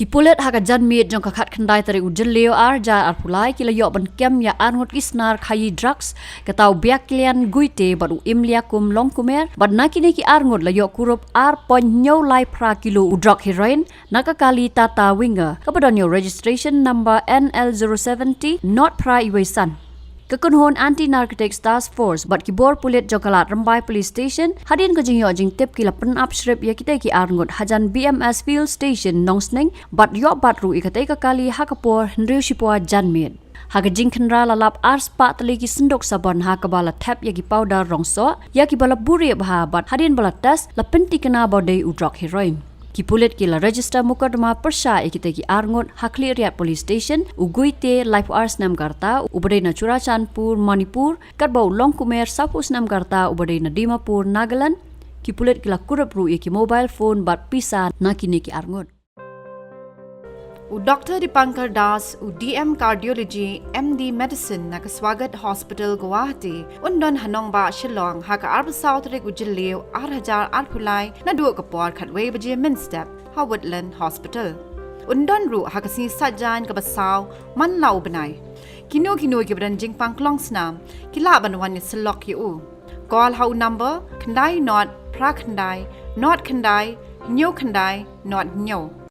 Kipulet hakajan mit jong kakat kendai tari ujen leo arja arpulai kila yok ban kem ya ngut snar khaïi drugs katau biak klian guite badu imliakum longkumer bad nakini ki ngut la yok kurup pon nyau lai pra kilo drok heroin nakakali tata winger kapadonyo registration number NL070 not pra iwesan. Kekunhon Anti-Narcotics Task Force bat kibor pulit jokalat Rambai Police Station hadin ke jingyo jing tip kila pen upstrip ya kita ki ngut hajan BMS Field Station nongsneng bat yok bat ru ikatai kali hakapor nriu shipua janmit. Haga jing kenra lalap spa teliki sendok sabon hakabala tap ya ki powder rongso ya ki bala buri bha bat hadin bala tes la penti kena bodai udrok heroin. Kipulit kila register mukadama persya ikita ki ngut hakli riat police station uguite life ars nam karta ubadai na Curachanpur Manipur karbau longkumer sapus nam karta ubadai na Dimapur Nagaland kipulit kila kurap ru iki mobile phone bat pisa nakini ki ngut. Dr. Dipankar Das, DM Cardiology, MD Medicine, na Swagat Hospital, Guwahati, Undon Hanongba, Shillong, Haka Arbasau Trik Ujilio, Arhajar Arpulai, na Duok Kapor, Katway Baji Minstep, Howardland Hospital. Undon Ru, Hakasi Sajan Kabasau, Man Lau Benai. Kino Gibran Jingpang Long Snam, Kilaban one is Silok Yu. Call how number, Kandai not, Prakandai, not Kandai, Nyo Kandai, not Nyo.